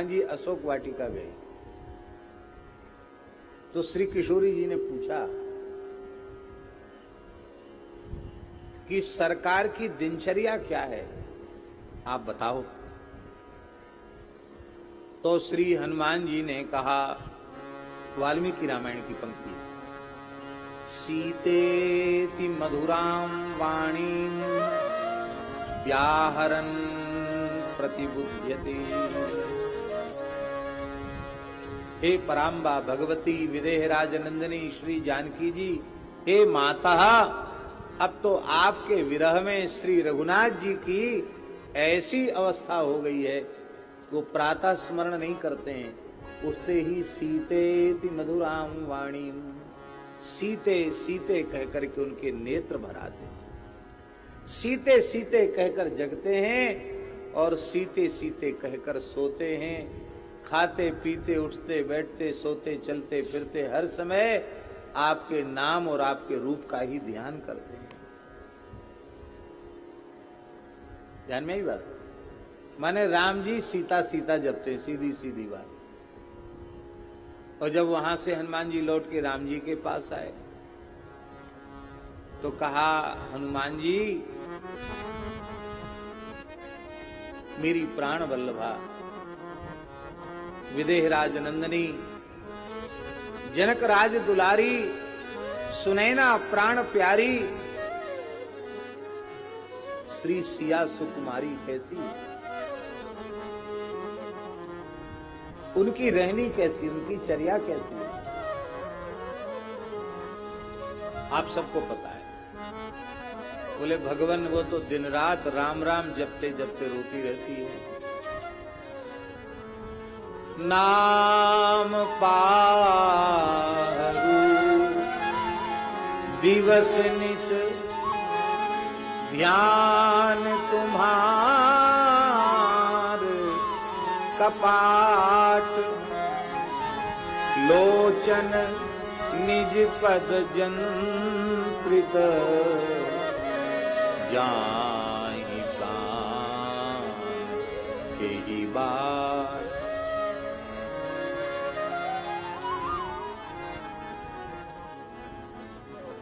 हनुमान जी अशोक वाटिका गए तो श्री किशोरी जी ने पूछा कि सरकार की दिनचर्या क्या है, आप बताओ। तो श्री हनुमान जी ने कहा, वाल्मीकि रामायण की पंक्ति, सीतेति मधुराम वाणीं व्याहरन् प्रतिबुध्यते। हे पराम्बा भगवती विदेहराज नंदिनी श्री जानकी जी, हे माता, अब तो आपके विरह में श्री रघुनाथ जी की ऐसी अवस्था हो गई है, वो प्रातः स्मरण नहीं करते हैं, उठते ही सीतेति मधुराम वाणी, सीते सीते कहकर के उनके नेत्र भर आते हैं, सीते सीते कहकर जगते हैं और सीते सीते कहकर सोते हैं। खाते पीते उठते बैठते सोते चलते फिरते हर समय आपके नाम और आपके रूप का ही ध्यान करते हैं। ध्यान में ही बात, माने राम जी सीता सीता जपते, सीधी सीधी बात। और जब वहां से हनुमान जी लौट के राम जी के पास आए तो कहा, हनुमान जी मेरी प्राण वल्लभा विदेहराज नंदनी जनक राज दुलारी सुनैना प्राण प्यारी श्री सिया सुकुमारी कैसी, उनकी रहनी कैसी, उनकी चर्या कैसी है, आप सबको पता है। बोले भगवान वो तो दिन रात राम राम जपते जपते रोती रहती है। नाम पारू दिवस निस ध्यान तुम्हार, कपाट लोचन निज पद जंत्रित, जाहि प्राण के ही बार।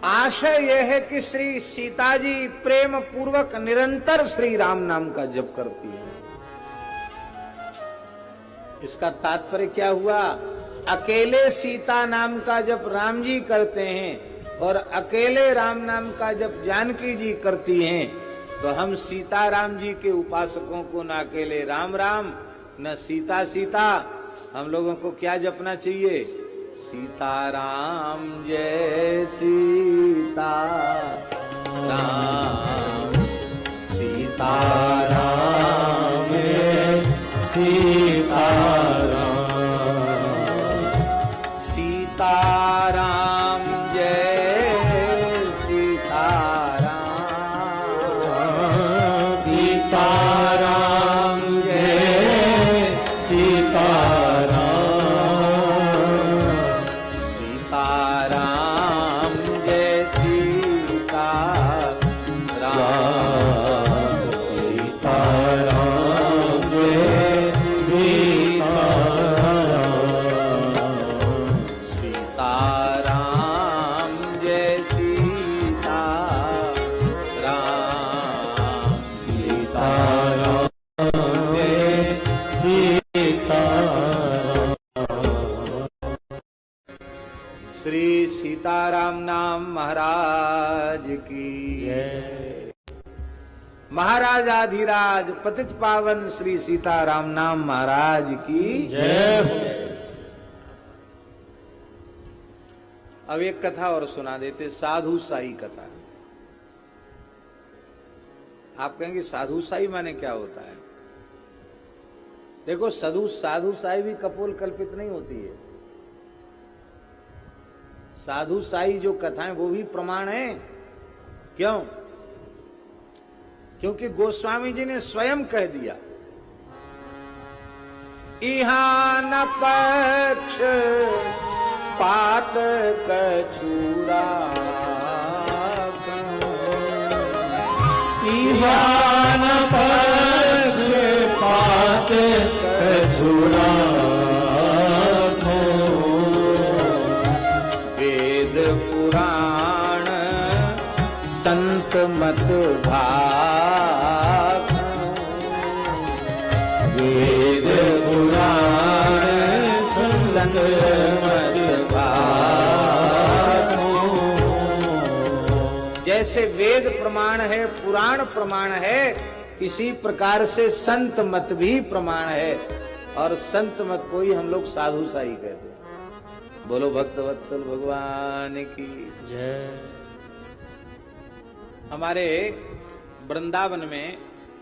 आशय यह है कि श्री सीता जी प्रेम पूर्वक निरंतर श्री राम नाम का जप करती है। इसका तात्पर्य क्या हुआ, अकेले सीता नाम का जप राम जी करते हैं और अकेले राम नाम का जप जानकी जी करती हैं, तो हम सीता राम जी के उपासकों को न अकेले राम राम न सीता सीता, हम लोगों को क्या जपना चाहिए, सीताराम जय सीता राम, सीताराम सीताराम, सीताराम जय सीताराम, सीताराम जय सीताराम, सीताराम जय सीताराम, सीताराम जय सीताराम, सीताराम जय सीताराम, सीताराम जय सीताराम। श्री सीताराम नाम महाराज की जय। महाराजाधिराज पतित पावन श्री सीताराम नाम महाराज की जय। अब एक कथा और सुना देते, साधु साई कथा। आप कहेंगे साधु साई माने क्या होता है? देखो, साधु साई भी कपोल कल्पित नहीं होती है। साधु साई जो कथाएं वो भी प्रमाण है। क्यों? क्योंकि गोस्वामी जी ने स्वयं कह दिया, इहां न पक्ष पात कछूरा, इहां न पक्ष पात कछूरा, पुराण संत मत भाग, वेद पुराण संत मत भाग। जैसे वेद प्रमाण है, पुराण प्रमाण है, इसी प्रकार से संत मत भी प्रमाण है। और संत मत को ही हम लोग साधु साई कहते हैं। बोलो भक्तवत्सल भगवान की जय। हमारे वृंदावन में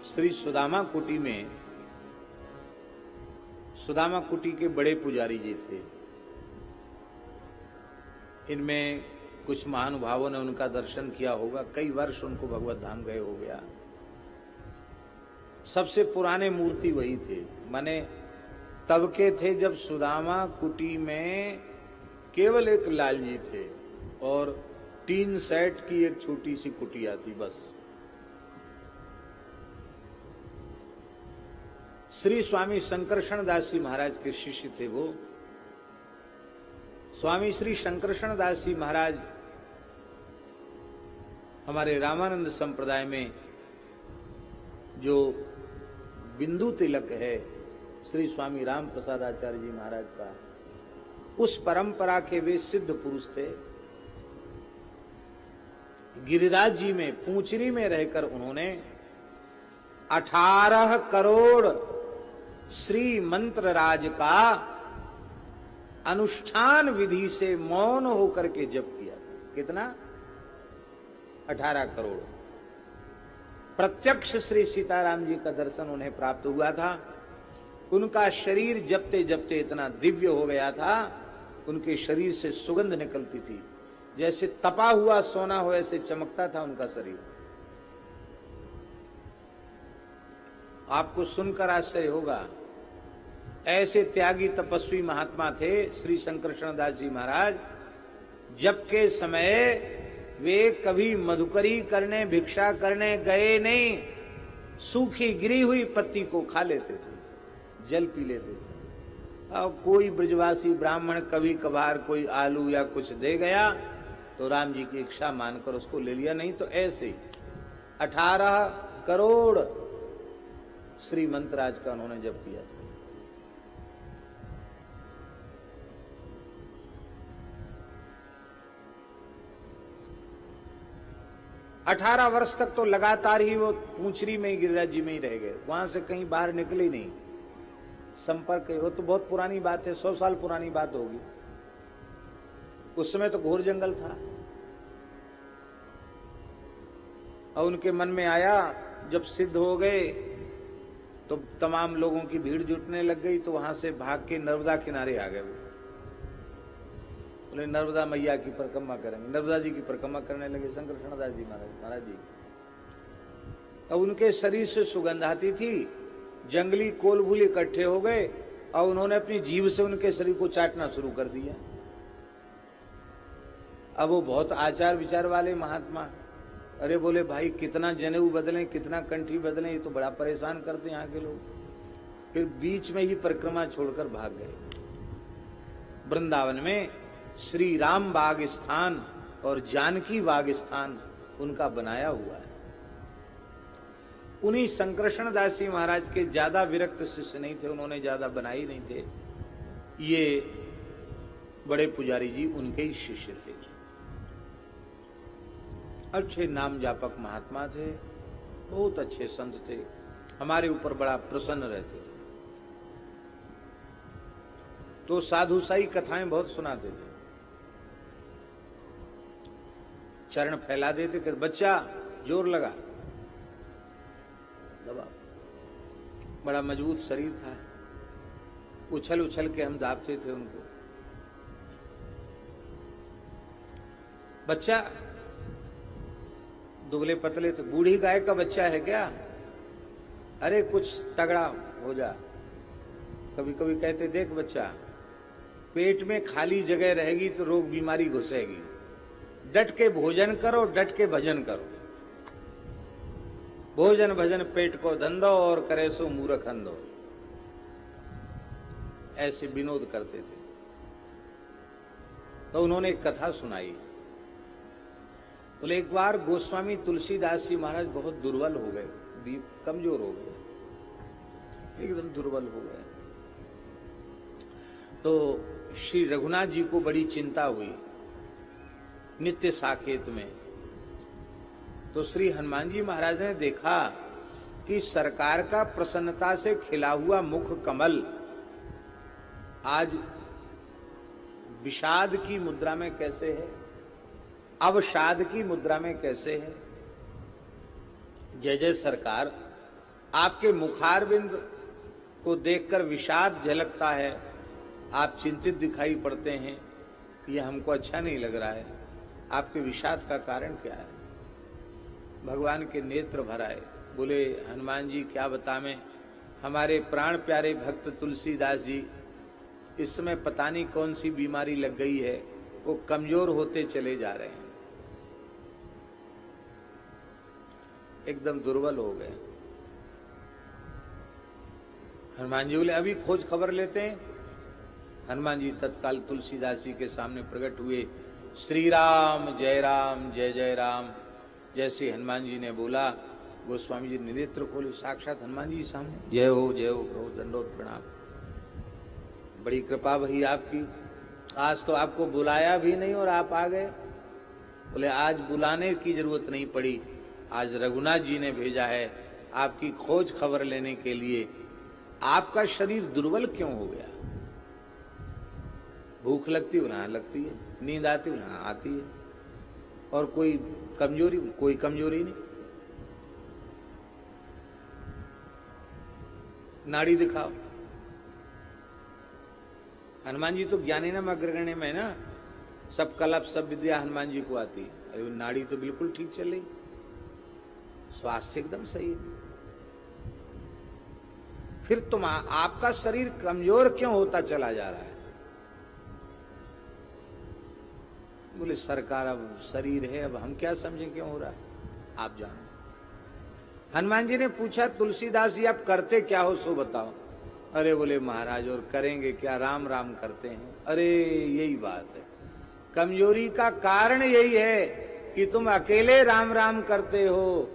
श्री सुदामा कुटी में, सुदामा कुटी के बड़े पुजारी जी थे। इनमें कुछ महानुभावों ने उनका दर्शन किया होगा। कई वर्ष उनको भगवत धाम गए हो गया। सबसे पुराने मूर्ति वही थे। माने तब के थे जब सुदामा कुटी में केवल एक लाल जी थे और 3 सेट की एक छोटी सी कुटिया थी बस। श्री स्वामी शंकरशरण दास जी महाराज के शिष्य थे वो। स्वामी श्री शंकरशरण दास जी महाराज हमारे रामानंद संप्रदाय में जो बिंदु तिलक है श्री स्वामी राम प्रसाद आचार्य जी महाराज का, उस परंपरा के वे सिद्ध पुरुष थे। गिरिराज जी में पूंचरी में रहकर उन्होंने 18 करोड़ श्री मंत्र राज का अनुष्ठान विधि से मौन होकर के जप किया। कितना? 18 करोड़। प्रत्यक्ष श्री सीताराम जी का दर्शन उन्हें प्राप्त हुआ था। उनका शरीर जपते जपते इतना दिव्य हो गया था, उनके शरीर से सुगंध निकलती थी, जैसे तपा हुआ सोना हो ऐसे चमकता था उनका शरीर। आपको सुनकर आश्चर्य होगा, ऐसे त्यागी तपस्वी महात्मा थे श्री शंकरशरण दास जी महाराज। जब के समय वे कभी मधुकरी करने, भिक्षा करने गए नहीं, सूखी गिरी हुई पत्ती को खा लेते थे, जल पी लेते थे। अब कोई ब्रजवासी ब्राह्मण कभी कभार कोई आलू या कुछ दे गया तो राम जी की इच्छा मानकर उसको ले लिया, नहीं तो ऐसे 18 करोड़ श्री मंत्रराज का उन्होंने जप किया था। अठारह वर्ष तक तो लगातार ही वो पूंचरी में ही, गिरिराज जी में ही रह गए, वहां से कहीं बाहर निकले नहीं। संपर्क, वो तो बहुत पुरानी बात है, 100 साल पुरानी बात होगी। उस समय तो घोर जंगल था। और उनके मन में आया, जब सिद्ध हो गए तो तमाम लोगों की भीड़ जुटने लग गई, तो वहां से भाग के नर्मदा किनारे आ गए। बोले नर्मदा मैया की परिक्रमा करेंगे। नर्मदा जी की परिक्रमा करने लगे शंकरशरण दास जी महाराज जी। अब उनके शरीर से सुगंध आती थी। जंगली कोलभूल इकट्ठे हो गए और उन्होंने अपनी जीभ से उनके शरीर को चाटना शुरू कर दिया। अब वो बहुत आचार विचार वाले महात्मा, अरे बोले भाई कितना जनेऊ बदलें, कितना कंठी बदलें, ये तो बड़ा परेशान करते हैं यहाँ के लोग। फिर बीच में ही परिक्रमा छोड़कर भाग गए। वृंदावन में श्री राम बाग स्थान और जानकी बाग स्थान उनका बनाया हुआ है। उन्हीं शंकरशरण दास जी महाराज के ज्यादा विरक्त शिष्य नहीं थे, उन्होंने ज्यादा बनाए नहीं थे। ये बड़े पुजारी जी उनके ही शिष्य थे। अच्छे नाम जापक महात्मा थे, बहुत अच्छे संत थे, हमारे ऊपर बड़ा प्रसन्न रहते थे। तो साधुसाई कथाएं बहुत सुनाते थे। चरण फैला देते कि बच्चा जोर लगा, दबा। बड़ा मजबूत शरीर था, उछल उछल के हम दाबते थे उनको। बच्चा दुबले पतले थे, बूढ़ी गाय का बच्चा है क्या? अरे कुछ तगड़ा हो जा। कभी कभी कहते देख बच्चा, पेट में खाली जगह रहेगी तो रोग बीमारी घुसेगी, डट के भोजन करो, डट के भजन करो। भोजन भजन पेट को धंधो और करे सो मूर्ख अंधो। ऐसे विनोद करते थे। तो उन्होंने एक कथा सुनाई। बोले एक बार गोस्वामी तुलसीदास जी महाराज बहुत दुर्बल हो गए, कमजोर हो गए, एकदम दुर्बल हो गए। तो श्री रघुनाथ जी को बड़ी चिंता हुई नित्य साकेत में। तो श्री हनुमान जी महाराज ने देखा कि सरकार का प्रसन्नता से खिला हुआ मुख कमल आज विषाद की मुद्रा में कैसे है, अवसाद की मुद्रा में कैसे है। जय जय सरकार, आपके मुखारविंद को देखकर विषाद झलकता है, आप चिंतित दिखाई पड़ते हैं, यह हमको अच्छा नहीं लग रहा है। आपके विषाद का कारण क्या है? भगवान के नेत्र भर आए। बोले हनुमान जी क्या बतावें, हमारे प्राण प्यारे भक्त तुलसीदास जी इस समय पता नहीं कौन सी बीमारी लग गई है, वो कमजोर होते चले जा रहे हैं, एकदम दुर्बल हो गए। हनुमान जी बोले अभी खोज खबर लेते हैं। हनुमान जी तत्काल तुलसीदास जी के सामने प्रकट हुए। श्री राम जय जय राम। जैसे हनुमान जी ने बोला, गोस्वामी जी ने नेत्र खोले, साक्षात हनुमान जी सामने। जय हो प्रभु, दंडोत प्रणाम। बड़ी कृपा भई आपकी, आज तो आपको बुलाया भी नहीं और आप आ गए। बोले आज बुलाने की जरूरत नहीं पड़ी, आज रघुनाथ जी ने भेजा है आपकी खोज खबर लेने के लिए। आपका शरीर दुर्बल क्यों हो गया? भूख लगती है ना लगती है, नींद आती है ना आती है, और कोई कमजोरी नहीं। नाड़ी दिखाओ। हनुमान जी तो ज्ञानी नाम अग्रगण्य में ना, सब कला सब विद्या हनुमान जी को आती है। अरे नाड़ी तो बिल्कुल ठीक चल रही, स्वास्थ्य एकदम सही है। फिर तुम आपका शरीर कमजोर क्यों होता चला जा रहा है? बोले सरकार अब शरीर है, अब हम क्या समझें क्यों हो रहा है, आप जानो। हनुमान जी ने पूछा तुलसीदास जी आप करते क्या हो सो बताओ। अरे बोले महाराज और करेंगे क्या, राम राम करते हैं। अरे यही बात है, कमजोरी का कारण यही है कि तुम अकेले राम राम करते हो।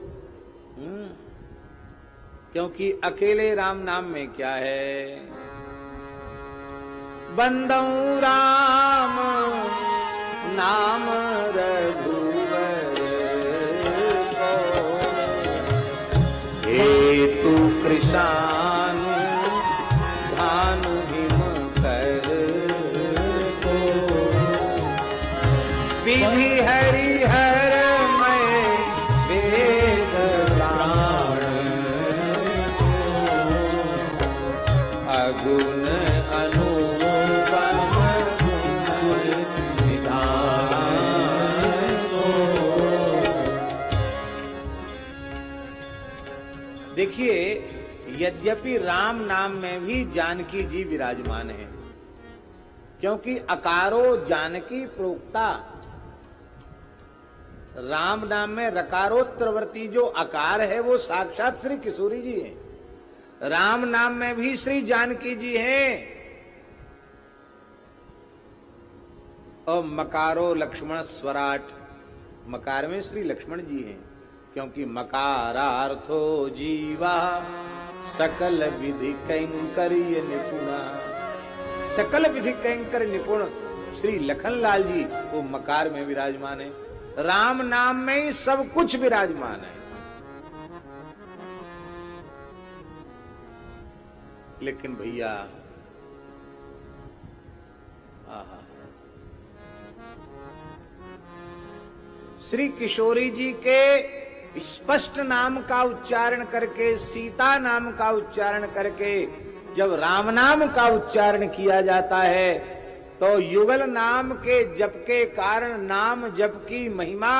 क्योंकि अकेले राम नाम में क्या है, बंदऊ राम नाम रघुवर हेतु कृषानु भानु हिम कर को विधि हरिहर मैं वेद प्राण अगुण अनुपम देखिए, यद्यपि राम नाम में भी जानकी जी विराजमान है, क्योंकि अकारो जानकी प्रोक्ता। राम नाम में रकारोत्तरवर्ती जो अकार है वो साक्षात श्री किशोरी जी हैं। राम नाम में भी श्री जानकी जी हैं। और मकारो लक्ष्मण स्वराट, मकार में श्री लक्ष्मण जी हैं, क्योंकि मकारार्थो जीवा सकल विधि कैंकर्य निपुणा। सकल विधि कैंकर निपुण श्री लखनलाल जी वो मकार में विराजमान है। राम नाम में ही सब कुछ विराजमान है। लेकिन भैया श्री किशोरी जी के स्पष्ट नाम का उच्चारण करके, सीता नाम का उच्चारण करके जब राम नाम का उच्चारण किया जाता है तो युगल नाम के जप के कारण नाम जप की महिमा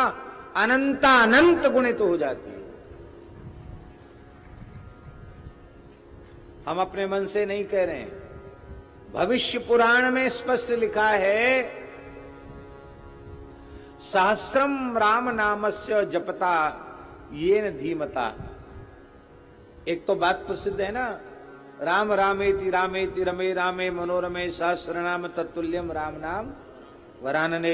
अनंत गुणित हो जाती है। हम अपने मन से नहीं कह रहे हैं, भविष्य पुराण में स्पष्ट लिखा है, सहस्रम राम नामस्य जपता येन धीमता। एक तो बात प्रसिद्ध है ना, राम रामेति रामेति रमे रामे मनोरमे सहस्रनाम तत्तुल्यम राम नाम वरानने।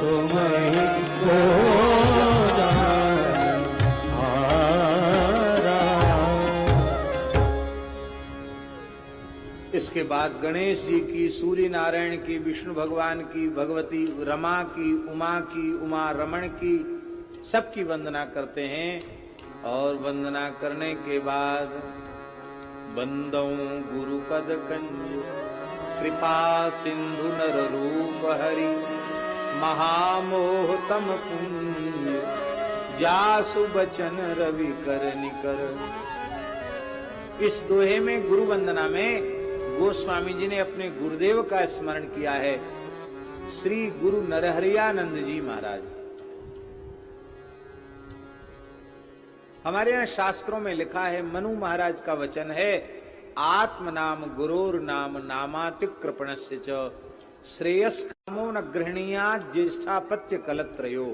तुम्हें को इसके बाद गणेश जी की, सूर्य नारायण की, विष्णु भगवान की, भगवती रमा की, उमा रमण की, सबकी वंदना करते हैं। और वंदना करने के बाद बंदौ गुरुपद कंज कृपा सिंधु नर रूप हरि महामोह तम पुण्य जासु बचन रवि कर निकर। इस दोहे में, गुरु वंदना में, गोस्वामी जी ने अपने गुरुदेव का स्मरण किया है, श्री गुरु नरहरियानंद जी महाराज। हमारे यहां शास्त्रों में लिखा है, मनु महाराज का वचन है, आत्म नाम गुरोर नाम नामातिकृपणस्य च श्रेयस कामो न गृहणीया ज्येष्ठापत्य कलत्रयो।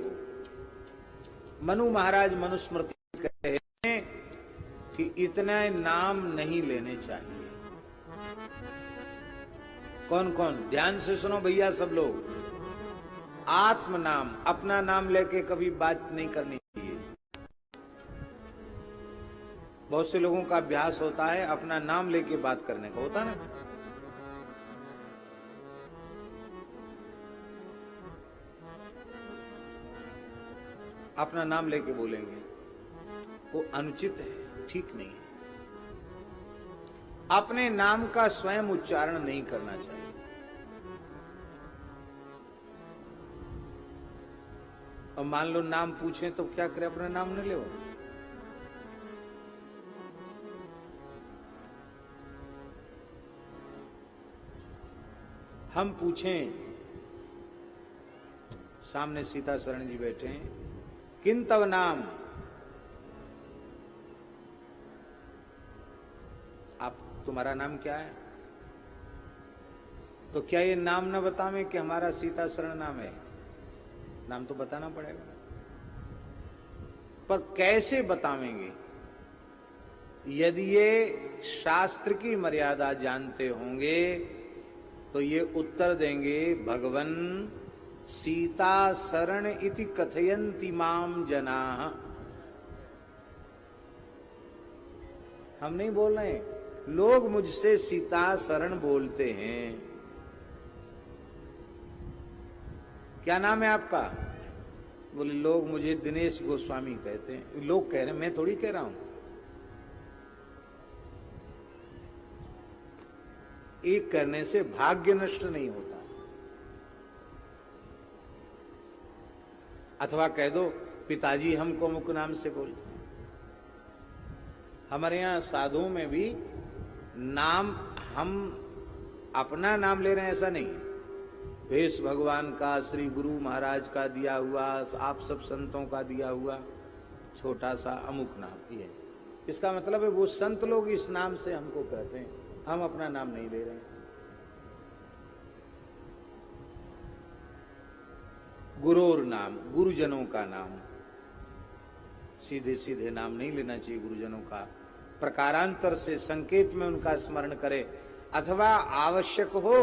मनु महाराज मनुस्मृति में कहते हैं कि इतना नाम नहीं लेने चाहिए। कौन कौन, ध्यान से सुनो भैया सब लोग। आत्म नाम, अपना नाम लेके कभी बात नहीं करनी चाहिए। बहुत से लोगों का अभ्यास होता है अपना नाम लेके बात करने का, होता ना। अपना नाम लेके बोलेंगे, वो अनुचित है, ठीक नहीं है। अपने नाम का स्वयं उच्चारण नहीं करना चाहिए। और मान लो नाम पूछें तो क्या करें, अपना नाम न ले। हम पूछें, सामने सीता शरण जी बैठे हैं, किन तव नाम, आप, तुम्हारा नाम क्या है? तो क्या ये नाम न बतावे कि हमारा सीता शरण नाम है? नाम तो बताना पड़ेगा, पर कैसे बतावेंगे? यदि ये शास्त्र की मर्यादा जानते होंगे तो ये उत्तर देंगे, भगवन सीता शरण इति कथयन्ति माम जनाः। हम नहीं बोल रहे, लोग मुझसे सीता शरण बोलते हैं। क्या नाम है आपका? बोले लोग मुझे दिनेश गोस्वामी कहते हैं। लोग कह रहे हैं, मैं थोड़ी कह रहा हूं। एक करने से भाग्य नष्ट नहीं होता। अथवा कह दो, पिताजी हमको मुख नाम से बोलते हैं। हमारे यहां साधुओं में भी नाम, हम अपना नाम ले रहे हैं ऐसा नहीं। वेश भगवान का, श्री गुरु महाराज का दिया हुआ, आप सब संतों का दिया हुआ छोटा सा अमुक नाम, ये इसका मतलब है वो संत लोग इस नाम से हमको कहते हैं, हम अपना नाम नहीं ले रहे हैं। गुरोर नाम, गुरुजनों का नाम, सीधे सीधे नाम नहीं लेना चाहिए गुरुजनों का। प्रकारांतर से संकेत में उनका स्मरण करे, अथवा आवश्यक हो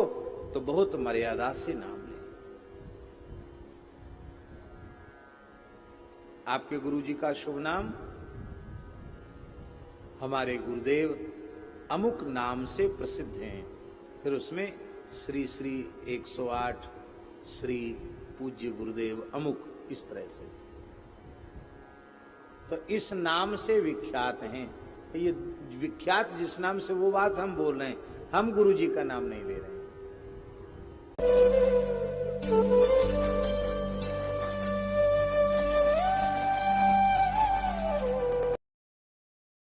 तो बहुत मर्यादा से नाम ले। आपके गुरुजी का शुभ नाम, हमारे गुरुदेव अमुक नाम से प्रसिद्ध हैं, फिर उसमें श्री श्री 108 श्री पूज्य गुरुदेव अमुक, इस तरह से। तो इस नाम से विख्यात हैं। ये विख्यात जिस नाम से, वो बात हम बोल रहे हैं, हम गुरुजी का नाम नहीं ले रहे हैं।